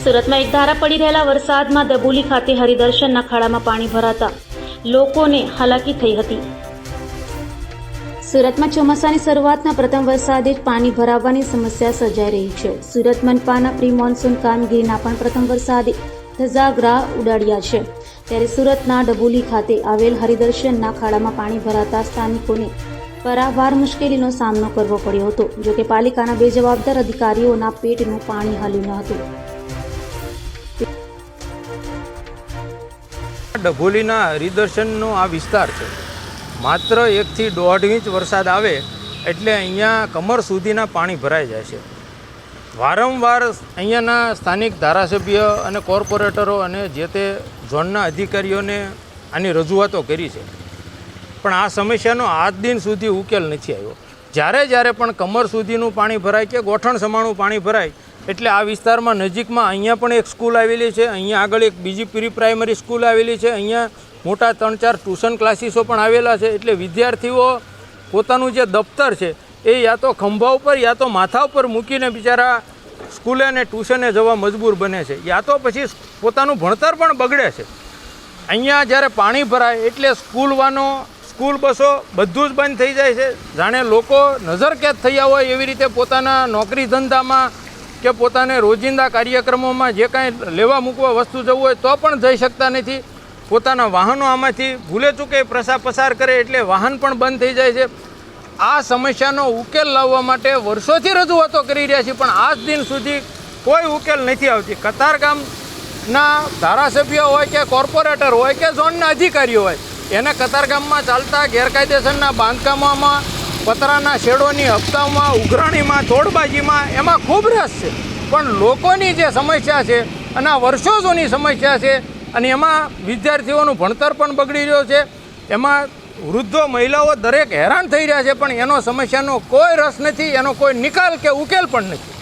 સુરતમાં એક ધારા પડી રહેલા વરસાદમાં દબોલી ખાતે હરિદર્શનના ખાડામાં પાણી ભરાતા લોકોને હાલાકી થઈ હતી। સુરતમાં ચોમાસાની શરૂઆતના પ્રથમ વરસાદે જ પાણી ભરાવાની સમસ્યા સર્જાઈ રહી છે। સુરત મનપાના પ્રી મોન્સૂન કામગીરીના પણ પ્રથમ વરસાદે ધજાગરા ઉડાડ્યા છે। ત્યારે સુરતના ડબોલી ખાતે આવેલ હરિદર્શનના ખાડામાં પાણી ભરાતા સ્થાનિકોને પારાવાર મુશ્કેલીનો સામનો કરવો પડ્યો હતો। જોકે પાલિકાના બેજવાબદાર અધિકારીઓના પેટનું પાણી હાલ્યું ન હતું। ડભોલીના હરિદર્શનનો આ વિસ્તાર છે। માત્ર 1 થી 1.5 ઇંચ વરસાદ આવે એટલે અહીંયા કમર સુધીના પાણી ભરાઈ જાય છે। વારંવાર અહીંયાના સ્થાનિક ધારાસભ્ય અને કોર્પોરેટરો અને જે તે ઝોનના અધિકારીઓને આની રજૂઆતો કરી છે, પણ આ સમસ્યાનો આજ દિન સુધી ઉકેલ નથી આવ્યો। જ્યારે પણ કમર સુધીનું પાણી ભરાય કે ગોઠણ સમાણું પાણી ભરાય એટલે આ વિસ્તારમાં નજીકમાં અહીંયા પણ એક સ્કૂલ આવેલી છે, અહીંયા આગળ એક બીજી પ્રી પ્રાઇમરી સ્કૂલ આવેલી છે, અહીંયા મોટા 3-4 ટ્યુશન ક્લાસીસો પણ આવેલા છે। એટલે વિદ્યાર્થીઓ પોતાનું જે દફતર છે એ યા તો ખંભા ઉપર યા તો માથા ઉપર મૂકીને બિચારા સ્કૂલે અને ટ્યુશને જવા મજબૂર બને છે, યા તો પછી પોતાનું ભણતર પણ બગડે છે। અહીંયા જ્યારે પાણી ભરાય એટલે સ્કૂલ વાનો, સ્કૂલ બસો બધું જ બંધ થઈ જાય છે। જાણે લોકો નજરકેદ થયા હોય એવી રીતે પોતાના નોકરી ધંધામાં કે પોતાને રોજિંદા કાર્યક્રમોમાં જે કાંઈ લેવા મૂકવા વસ્તુ જવું હોય તો પણ જઈ શકતા નથી। પોતાના વાહનો આમાંથી ભૂલે ચૂકે પસાર કરે એટલે વાહન પણ બંધ થઈ જાય છે। આ સમસ્યાનો ઉકેલ લાવવા માટે વર્ષોથી રજૂઆતો કરી રહ્યા છીએ, પણ આજ દિન સુધી કોઈ ઉકેલ નથી આવતી। કતારગામના ધારાસભ્ય હોય કે કોર્પોરેટર હોય કે ઝોનના અધિકારીઓ હોય એને કતારગામમાં ચાલતા ગેરકાયદેસરના બાંધકામોમાં, પતરાના શેડોની હપ્તાઓમાં, ઉઘરાણીમાં, તોડબાજીમાં એમાં ખૂબ રસ છે, પણ લોકોની જે સમસ્યા છે અને આ વર્ષો જૂની સમસ્યા છે અને એમાં વિદ્યાર્થીઓનું ભણતર પણ બગડી રહ્યો છે, એમાં વૃદ્ધો, મહિલાઓ દરેક હેરાન થઈ રહ્યા છે, પણ એનો સમસ્યાનો કોઈ રસ નથી, એનો કોઈ નિકાલ કે ઉકેલ પણ નથી।